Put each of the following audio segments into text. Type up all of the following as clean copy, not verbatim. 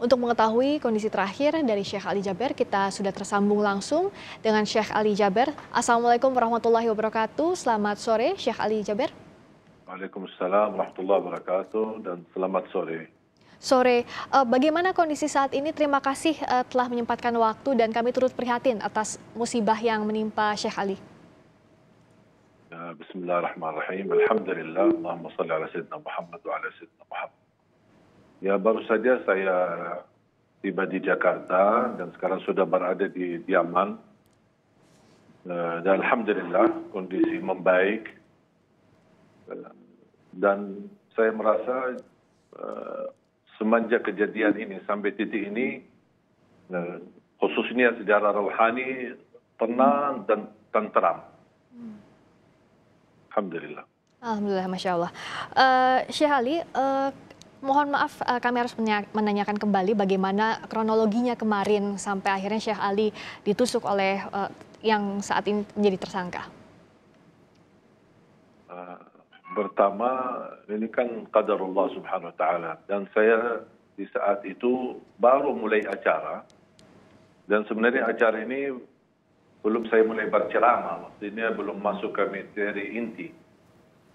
Untuk mengetahui kondisi terakhir dari Syekh Ali Jaber, kita sudah tersambung langsung dengan Syekh Ali Jaber. Assalamualaikum warahmatullahi wabarakatuh. Selamat sore, Syekh Ali Jaber. Waalaikumsalam warahmatullahi wabarakatuh dan selamat sore. Sore, bagaimana kondisi saat ini? Terima kasih telah menyempatkan waktu dan kami turut prihatin atas musibah yang menimpa Syekh Ali. Bismillahirrahmanirrahim. Alhamdulillah. Allahumma salli ala Sayyidina Muhammad wa ala Sayyidina Muhammad. Ya, baru saja saya tiba di Jakarta dan sekarang sudah berada di Yaman. Dan Alhamdulillah kondisi membaik. Dan saya merasa semenjak kejadian ini sampai titik ini, khususnya secara rohani, tenang dan tenteram. Alhamdulillah. Alhamdulillah, Masya Allah. Syekh Ali, mohon maaf kami harus menanyakan kembali bagaimana kronologinya kemarin sampai akhirnya Syekh Ali ditusuk oleh yang saat ini menjadi tersangka. Pertama, ini kan qadarullah subhanahu wa ta'ala. Dan saya di saat itu baru mulai acara. Dan sebenarnya acara ini belum saya mulai berceramah. Maksudnya belum masuk ke materi inti.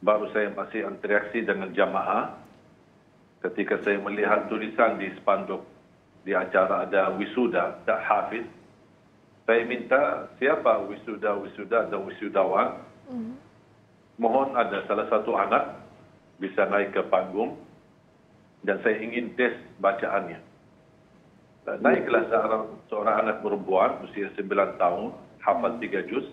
Baru saya masih interaksi dengan jamaah. Ketika saya melihat tulisan di spanduk di acara ada wisuda, tak hafiz. Saya minta siapa wisuda dan wisudawan. Mohon ada salah satu anak bisa naik ke panggung dan saya ingin tes bacaannya. Naiklah seorang anak perempuan usia 9 tahun, hafal 3 juz.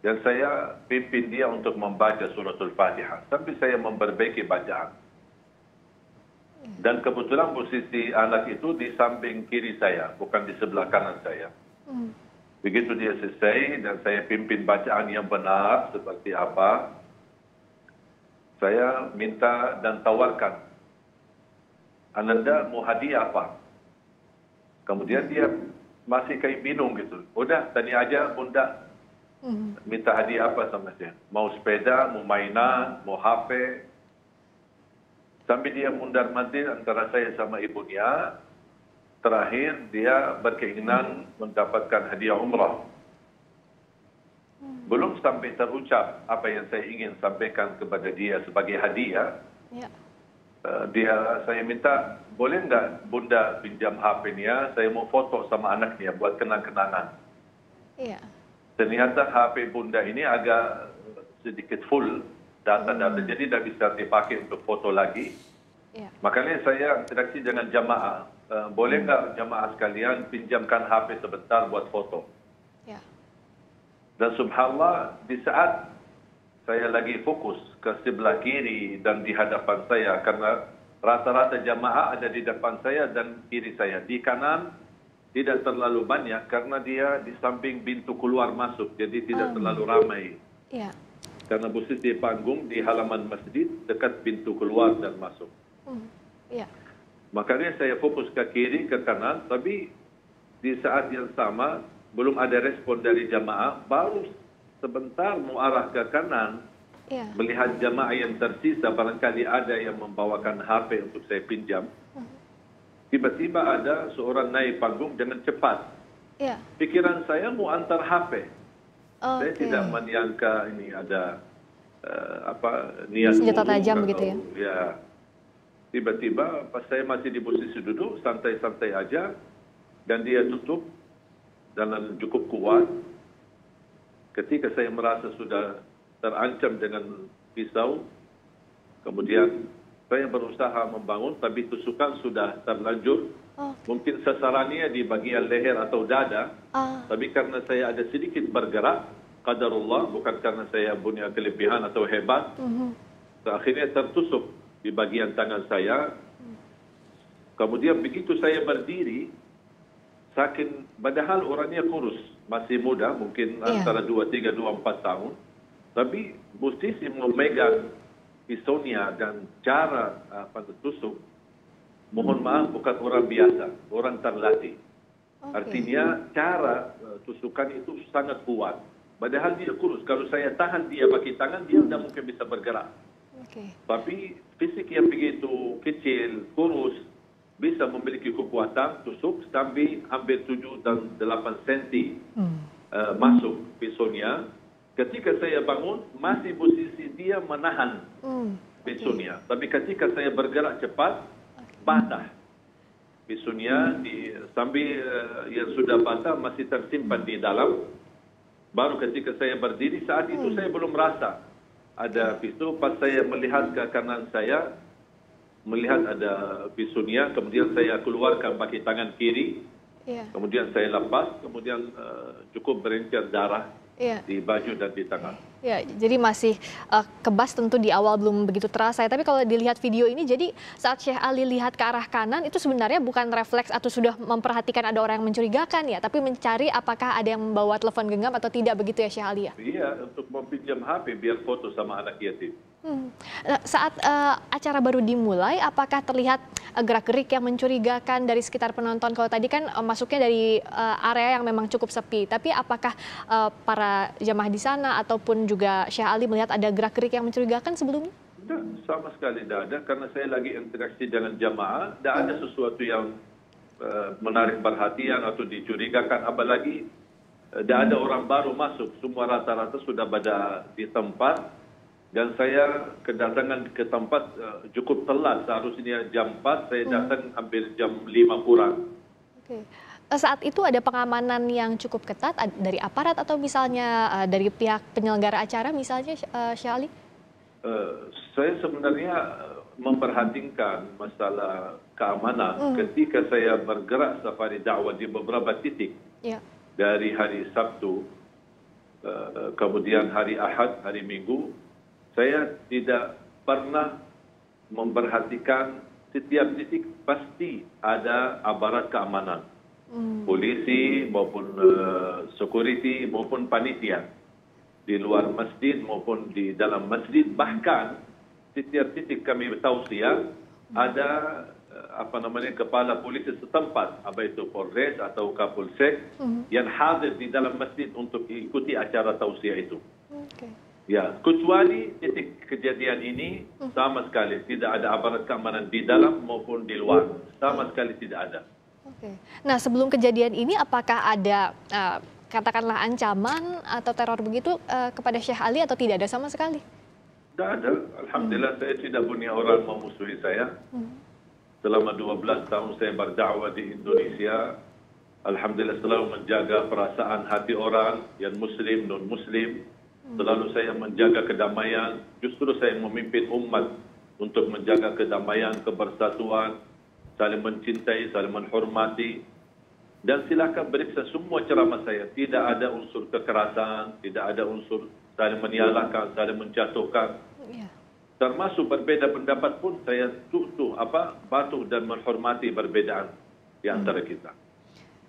Dan saya pimpin dia untuk membaca suratul Fatihah sampai saya memperbaiki bacaan. Dan kebetulan posisi anak itu di samping kiri saya, bukan di sebelah kanan saya. Begitu dia selesai dan saya pimpin bacaan yang benar seperti apa, saya minta dan tawarkan, Ananda mau hadiah apa? Kemudian dia masih kayak bingung gitu. Udah, tadi aja bunda minta hadiah apa sama saya? Mau sepeda, mau mainan, mau HP. Sampai dia mundar-mandir antara saya sama ibunya. Terakhir dia berkeinginan mendapatkan hadiah umrah. Belum sampai terucap apa yang saya ingin sampaikan kepada dia sebagai hadiah. Saya minta, boleh nggak bunda pinjam HP-nya, saya mau foto sama anaknya buat kenang-kenangan. Ternyata HP bunda ini agak sedikit full data-data, jadi tidak bisa dipakai untuk foto lagi. Makanya saya interaksi dengan jamaah. Boleh nggak jamaah sekalian pinjamkan HP sebentar buat foto? Dan subhanallah, di saat saya lagi fokus ke sebelah kiri dan di hadapan saya, karena rata-rata jamaah ada di depan saya dan kiri saya. Di kanan tidak terlalu banyak karena dia di samping pintu keluar masuk, jadi tidak terlalu ramai. Karena posisi panggung di halaman masjid dekat pintu keluar dan masuk. Makanya saya fokus ke kiri, ke kanan, tapi di saat yang sama belum ada respon dari jamaah, baru sebentar mau arah ke kanan, melihat jamaah yang tersisa, barangkali ada yang membawakan HP untuk saya pinjam. Tiba-tiba ada seorang naik panggung dengan cepat. Pikiran saya mau antar HP. Saya tidak menyangka ini ada niat senjata tajam begitu ya. Tiba-tiba pas saya masih di posisi duduk, santai-santai aja, dan dia tutup dan cukup kuat. Ketika saya merasa sudah terancam dengan pisau, kemudian saya berusaha membangun, tapi tusukan sudah terlanjur. Mungkin sasarannya di bagian leher atau dada, tapi karena saya ada sedikit bergerak, qadarullah, bukan karena saya punya kelebihan atau hebat, akhirnya tertusuk di bagian tangan saya. Kemudian begitu saya berdiri, saking padahal orangnya kurus, masih muda, mungkin antara 23, 24 tahun, tapi posisi memegang pisaunya dan cara tusuk, mohon maaf, bukan orang biasa, orang terlatih. Artinya cara tusukan itu sangat kuat. Padahal dia kurus. Kalau saya tahan dia pakai tangan, dia tidak mungkin bisa bergerak. Tapi fisik yang begitu kecil, kurus, bisa bisa memiliki kekuatan tusuk sampai hampir 7 dan 8 senti masuk pisaunya. Ketika saya bangun, masih posisi dia menahan pisaunya. Tapi ketika saya bergerak cepat, patah pisaunya sambil yang sudah patah masih tersimpan di dalam. Baru ketika saya berdiri, saat itu saya belum merasa ada pisau. Pas saya melihat ke kanan saya, melihat ada pisaunya, kemudian saya keluarkan pakai tangan kiri, kemudian saya lepas, kemudian cukup berincar darah di baju dan di tangan. Ya, jadi masih kebas tentu di awal belum begitu terasa. Tapi kalau dilihat video ini, jadi saat Syekh Ali lihat ke arah kanan itu sebenarnya bukan refleks atau sudah memperhatikan ada orang yang mencurigakan ya, tapi mencari apakah ada yang membawa telepon genggam atau tidak, begitu ya Syekh Ali ya? Iya, untuk meminjam HP biar foto sama anak yatim. Saat acara baru dimulai, apakah terlihat gerak-gerik yang mencurigakan dari sekitar penonton? Kalau tadi kan masuknya dari area yang memang cukup sepi, tapi apakah para jamaah di sana ataupun juga Syekh Ali melihat ada gerak-gerik yang mencurigakan sebelumnya? Tidak, sama sekali tidak ada, karena saya lagi interaksi dengan jamaah, tidak ada sesuatu yang menarik perhatian atau dicurigakan, apalagi tidak ada orang baru masuk, semua rata-rata sudah pada di tempat. Dan saya kedatangan ke tempat cukup telat, seharusnya jam 4, saya datang hampir jam 5 kurang. Oke. Saat itu ada pengamanan yang cukup ketat dari aparat atau misalnya dari pihak penyelenggara acara misalnya, Syekh Ali? Saya sebenarnya memperhatikan masalah keamanan ketika saya bergerak safari dakwah di beberapa titik dari hari Sabtu, kemudian hari Ahad, hari Minggu. Saya tidak pernah memperhatikan setiap titik pasti ada aparat keamanan, polisi maupun security maupun panitia di luar masjid maupun di dalam masjid. Bahkan setiap titik kami tausiah ada kepala polisi setempat, apa itu Polres atau Kapolsek yang hadir di dalam masjid untuk ikuti acara tausiah itu. Ya, kecuali titik kejadian ini sama sekali tidak ada aparat keamanan di dalam maupun di luar, sama sekali tidak ada. Nah, sebelum kejadian ini apakah ada katakanlah ancaman atau teror begitu kepada Syekh Ali atau tidak ada sama sekali? Tidak ada. Alhamdulillah saya tidak punya orang memusuhi saya. Selama 12 tahun saya berdakwah di Indonesia, alhamdulillah selalu menjaga perasaan hati orang yang muslim, non-muslim. Selalu saya menjaga kedamaian, justru saya memimpin umat untuk menjaga kedamaian, kebersatuan, saling mencintai, saling menghormati. Dan silakan periksa semua ceramah saya, tidak ada unsur kekerasan, tidak ada unsur saling menyalahkan, saling menjatuhkan. Termasuk berbeda pendapat pun saya patuh dan menghormati perbedaan di antara kita.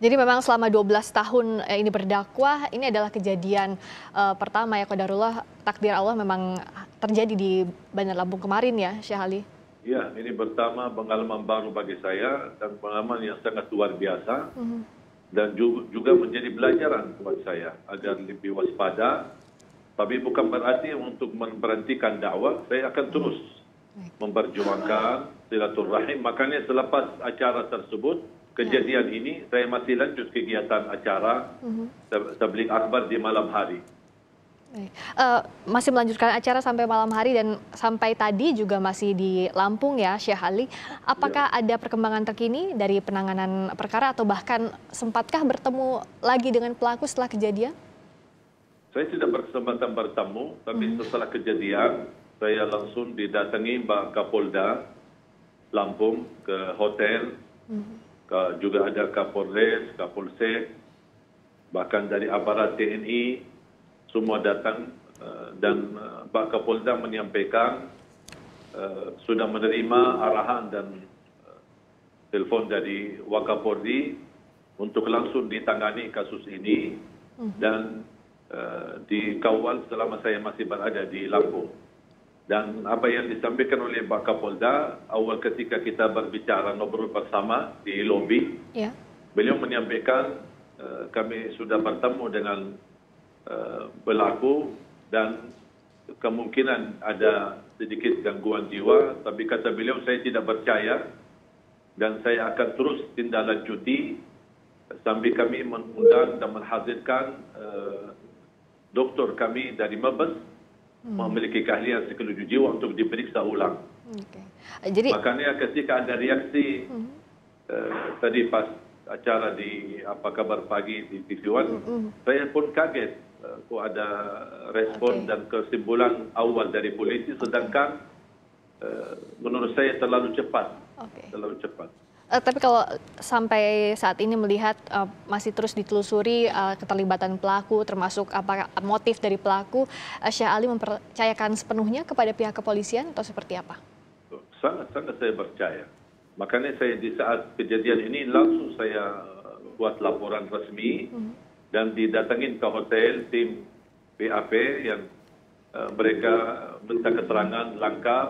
Jadi memang selama 12 tahun ini berdakwah, ini adalah kejadian pertama ya, qadarullah, takdir Allah memang terjadi di Bandar Lampung kemarin ya, Syekh Ali? Ya, ini pertama pengalaman baru bagi saya dan pengalaman yang sangat luar biasa. Dan juga menjadi pelajaran buat saya agar lebih waspada. Tapi bukan berarti untuk memberhentikan dakwah, saya akan terus memperjuangkan silaturahim. Makanya selepas acara tersebut, kejadian ini, saya masih lanjut kegiatan acara tabligh akbar di malam hari. Masih melanjutkan acara sampai malam hari dan sampai tadi juga masih di Lampung ya, Syekh Ali. Apakah ada perkembangan terkini dari penanganan perkara atau bahkan sempatkah bertemu lagi dengan pelaku setelah kejadian? Saya tidak berkesempatan bertemu, tapi setelah kejadian, saya langsung didatangi Pak Kapolda Lampung ke hotel. Juga ada Kapolres, Kapolsek, bahkan dari aparat TNI, semua datang dan Pak Kapolda menyampaikan sudah menerima arahan dan telepon dari Wakapolri untuk langsung ditangani kasus ini dan dikawal selama saya masih berada di Lampung. Dan apa yang disampaikan oleh Pak Kapolda awal ketika kita berbicara ngobrol bersama di lobi, beliau menyampaikan kami sudah bertemu dengan pelaku dan kemungkinan ada sedikit gangguan jiwa, tapi kata beliau saya tidak percaya dan saya akan terus tindaklanjuti sambil kami mengundang dan menghadirkan doktor kami dari Mabes memiliki keahlian psikologi jiwa untuk diperiksa ulang. Okay. Jadi makanya ketika ada reaksi tadi pas acara di Apa Kabar Pagi di TV One, saya pun kaget kok ada respon dan kesimpulan awal dari polisi, sedangkan menurut saya terlalu cepat. Terlalu cepat. Tapi kalau sampai saat ini melihat masih terus ditelusuri keterlibatan pelaku, termasuk apa motif dari pelaku, Syekh Ali mempercayakan sepenuhnya kepada pihak kepolisian atau seperti apa? Sangat-sangat saya percaya. Makanya saya di saat kejadian ini langsung saya buat laporan resmi dan didatangin ke hotel tim BAP yang mereka minta keterangan lengkap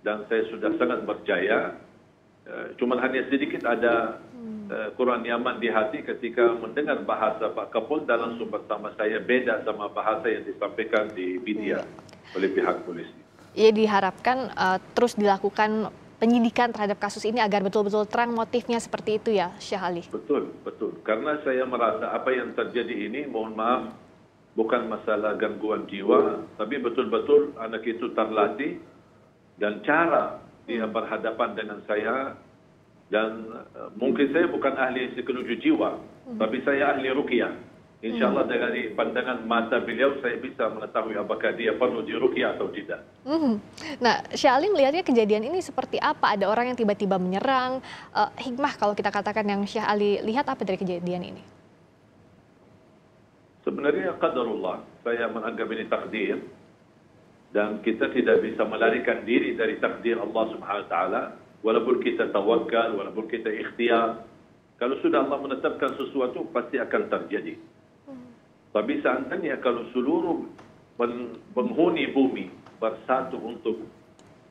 dan saya sudah sangat percaya. Cuman hanya sedikit ada kurang nyaman di hati ketika mendengar bahasa Pak Kapolda langsung bersama saya beda sama bahasa yang disampaikan di media oleh pihak polisi. Ia diharapkan terus dilakukan penyidikan terhadap kasus ini agar betul-betul terang motifnya seperti itu ya, Syekh Ali? Betul, betul. Karena saya merasa apa yang terjadi ini, mohon maaf, bukan masalah gangguan jiwa, tapi betul-betul anak itu terlatih dan cara dia berhadapan dengan saya, dan mungkin saya bukan ahli psikologi jiwa, tapi saya ahli ruqyah. Insya Allah dari pandangan mata beliau saya bisa mengetahui apakah dia perlu diruqyah atau tidak. Nah, Syekh Ali melihatnya kejadian ini seperti apa? Ada orang yang tiba-tiba menyerang, hikmah kalau kita katakan yang Syekh Ali lihat apa dari kejadian ini? Sebenarnya qadarullah, saya menganggap ini takdir. Dan kita tidak bisa melarikan diri dari takdir Allah Subhanahu Wa Taala, walaupun kita tawakal, walaupun kita ikhtiar. Kalau sudah Allah menetapkan sesuatu, pasti akan terjadi. Tapi seandainya kalau seluruh penghuni bumi bersatu untuk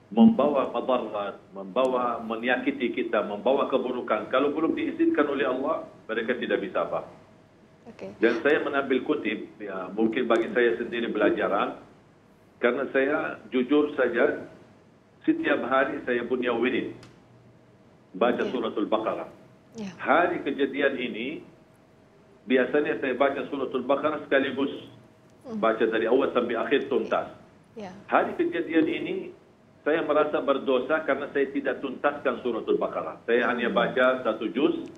membawa madarat, membawa menyakiti kita, membawa keburukan, kalau belum diizinkan oleh Allah, mereka tidak bisa apa. Dan saya menambil kutip, ya, mungkin bagi saya sendiri pelajaran. Karena saya jujur saja, setiap hari saya punya wirid baca suratul Baqarah. Hari kejadian ini, biasanya saya baca suratul Baqarah sekaligus baca dari awal sampai akhir tuntas. Hari kejadian ini, saya merasa berdosa karena saya tidak tuntaskan suratul Baqarah. Saya hanya baca satu juz,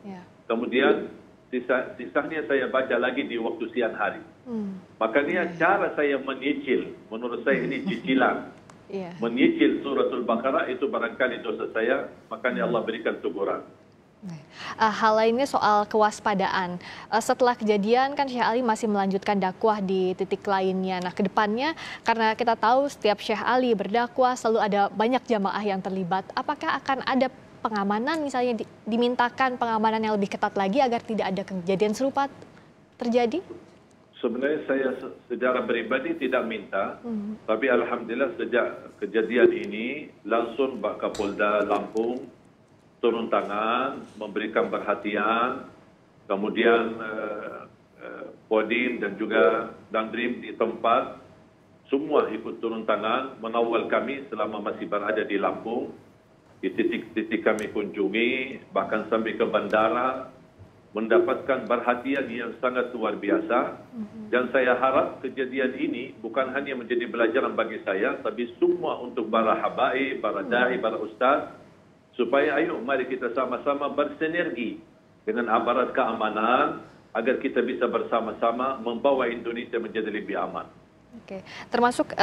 kemudian sisanya saya baca lagi di waktu siang hari. Makanya cara saya menyicil, menurut saya ini cicilan. Menyicil suratul Baqarah itu barangkali dosa saya, makanya Allah berikan teguran. Hal lainnya soal kewaspadaan. Setelah kejadian kan Syekh Ali masih melanjutkan dakwah di titik lainnya. Nah, kedepannya karena kita tahu setiap Syekh Ali berdakwah selalu ada banyak jamaah yang terlibat. Apakah akan ada pengamanan, misalnya dimintakan pengamanan yang lebih ketat lagi agar tidak ada kejadian serupa terjadi? Sebenarnya saya secara pribadi tidak minta, tapi alhamdulillah sejak kejadian ini langsung Pak Kapolda Lampung turun tangan, memberikan perhatian, kemudian Kodim dan juga Dandrim di tempat, semua ikut turun tangan, mengawal kami selama masih berada di Lampung, di titik-titik kami kunjungi, bahkan sampai ke bandara, mendapatkan perhatian yang sangat luar biasa. Dan saya harap kejadian ini bukan hanya menjadi pelajaran bagi saya, tapi semua untuk para habaib, para da'i, para ustaz, supaya ayo mari kita sama-sama bersinergi dengan aparat keamanan agar kita bisa bersama-sama membawa Indonesia menjadi lebih aman. Termasuk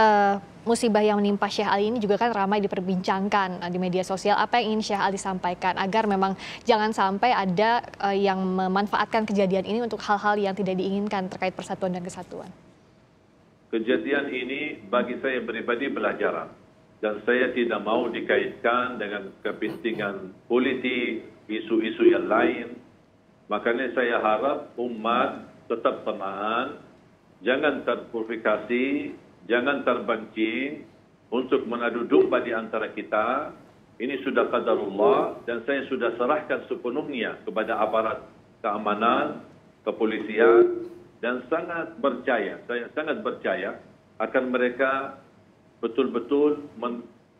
musibah yang menimpa Syekh Ali ini juga kan ramai diperbincangkan di media sosial. Apa yang ingin Syekh Ali sampaikan agar memang jangan sampai ada yang memanfaatkan kejadian ini untuk hal-hal yang tidak diinginkan terkait persatuan dan kesatuan? Kejadian ini bagi saya pribadi pelajaran. Dan saya tidak mau dikaitkan dengan kepentingan politik, isu-isu yang lain. Makanya saya harap umat tetap tenang, jangan terprovokasi, jangan terpancing untuk mengadu domba di antara kita. Ini sudah qadarullah dan saya sudah serahkan sepenuhnya kepada aparat keamanan, kepolisian, dan sangat percaya, saya sangat percaya akan mereka betul-betul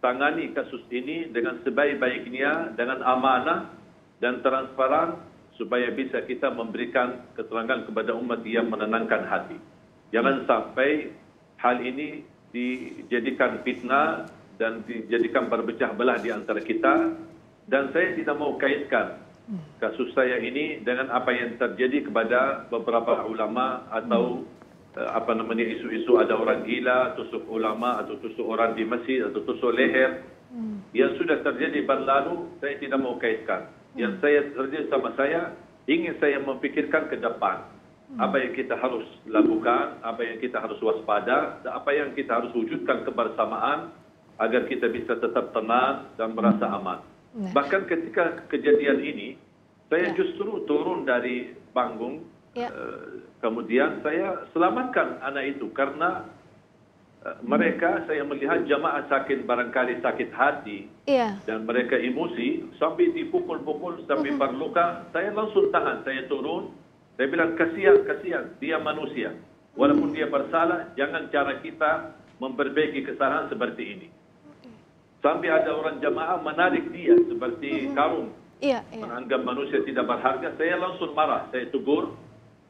tangani kasus ini dengan sebaik-baiknya, dengan amanah dan transparan, supaya bisa kita memberikan keterangan kepada umat yang menenangkan hati. Jangan sampai hal ini dijadikan fitnah dan dijadikan berpecah belah di antara kita. Dan saya tidak mau kaitkan kasus saya ini dengan apa yang terjadi kepada beberapa ulama atau isu-isu ada orang gila, tusuk ulama atau tusuk orang di masjid atau tusuk leher. Yang sudah terjadi berlalu, saya tidak mau kaitkan. Yang saya terjadi sama saya, ingin saya memikirkan ke depan. Apa yang kita harus lakukan, apa yang kita harus waspada, dan apa yang kita harus wujudkan kebersamaan agar kita bisa tetap tenang dan merasa aman. Bahkan ketika kejadian ini, saya justru turun dari panggung, kemudian saya selamatkan anak itu karena mereka, saya melihat jamaah barangkali sakit hati dan mereka emosi sampai dipukul-pukul sampai berluka. Saya langsung tahan, saya turun, saya bilang kasihan, dia manusia. Walaupun dia bersalah, jangan cara kita memperbaiki kesalahan seperti ini. Sampai ada orang jamaah menarik dia seperti karung, menganggap manusia tidak berharga. Saya langsung marah, saya tegur,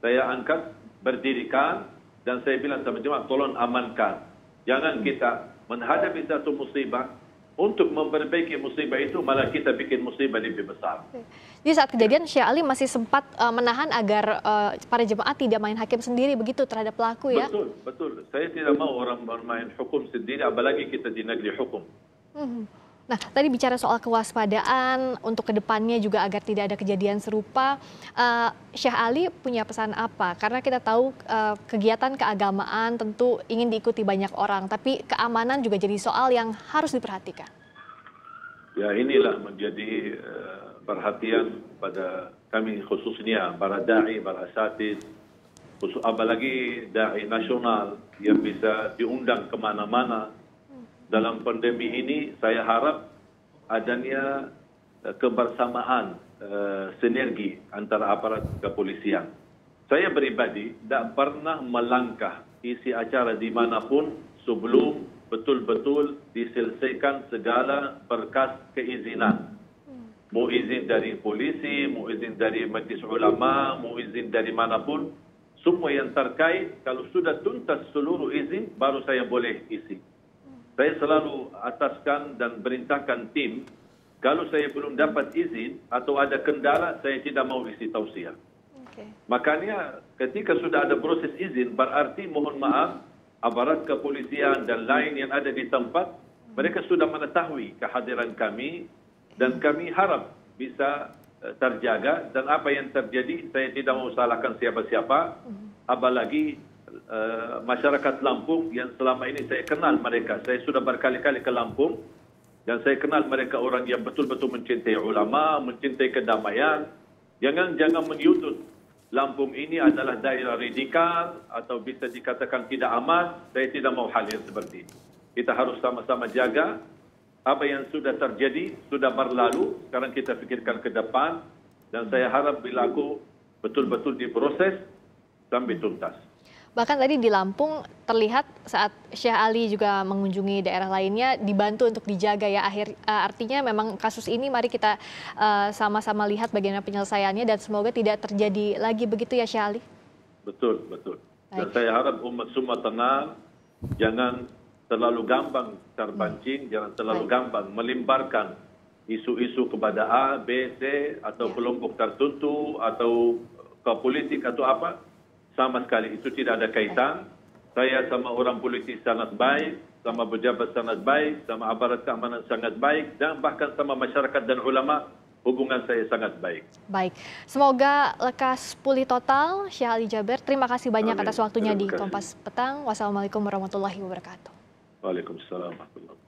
saya angkat, berdirikan, dan saya bilang sama jemaah, tolong amankan. Jangan kita menghadapi satu musibah, untuk memperbaiki musibah itu malah kita bikin musibah lebih besar. Jadi saat kejadian Syekh Ali masih sempat menahan agar para jemaah tidak main hakim sendiri begitu terhadap pelaku ya? Betul. Saya tidak mau orang bermain hukum sendiri, apalagi kita di negeri hukum. Nah, tadi bicara soal kewaspadaan untuk kedepannya juga agar tidak ada kejadian serupa, Syekh Ali punya pesan apa? Karena kita tahu kegiatan keagamaan tentu ingin diikuti banyak orang, tapi keamanan juga jadi soal yang harus diperhatikan. Ya, inilah menjadi perhatian pada kami khususnya para da'i, para asatidz, apalagi da'i nasional yang bisa diundang kemana-mana. Dalam pandemi ini saya harap adanya kebersamaan, sinergi antara aparat kepolisian. Saya pribadi tidak pernah melangkah isi acara dimanapun sebelum betul-betul diselesaikan segala berkas keizinan. Mau izin dari polisi, mau izin dari majlis ulama, mau izin dari manapun. Semua yang terkait, kalau sudah tuntas seluruh izin, baru saya boleh isi. Saya selalu ataskan dan perintahkan tim, kalau saya belum dapat izin atau ada kendala, saya tidak mau isi tausiah. Makanya ketika sudah ada proses izin, berarti mohon maaf, aparat kepolisian dan lain yang ada di tempat, mereka sudah mengetahui kehadiran kami, dan kami harap bisa terjaga, dan apa yang terjadi, saya tidak mau salahkan siapa-siapa, apalagi masyarakat Lampung yang selama ini saya kenal mereka. Saya sudah berkali-kali ke Lampung dan saya kenal mereka orang yang betul-betul mencintai ulama, mencintai kedamaian. Jangan menyudut Lampung ini adalah daerah radikal atau bisa dikatakan tidak aman. Saya tidak mau hal yang seperti ini. Kita harus sama-sama jaga apa yang sudah terjadi, sudah berlalu. Sekarang kita pikirkan ke depan dan saya harap berlaku betul-betul diproses sampai tuntas. Bahkan tadi di Lampung terlihat saat Syekh Ali juga mengunjungi daerah lainnya dibantu untuk dijaga ya. Artinya memang kasus ini mari kita sama-sama lihat bagaimana penyelesaiannya dan semoga tidak terjadi lagi begitu ya Syekh Ali. Betul. Dan saya harap umat semua tenang, jangan terlalu gampang terpancing, jangan terlalu gampang melimparkan isu-isu kepada A, B, C atau kelompok tertentu atau ke politik atau apa. Sama sekali itu tidak ada kaitan. Saya sama orang politik sangat baik, sama pejabat sangat baik, sama aparat keamanan sangat baik, dan bahkan sama masyarakat dan ulama hubungan saya sangat baik. Baik, semoga lekas pulih total Syekh Ali Jaber. Terima kasih banyak atas waktunya di Kompas Petang. Wassalamualaikum warahmatullahi wabarakatuh. Waalaikumsalam warahmatullahi wabarakatuh.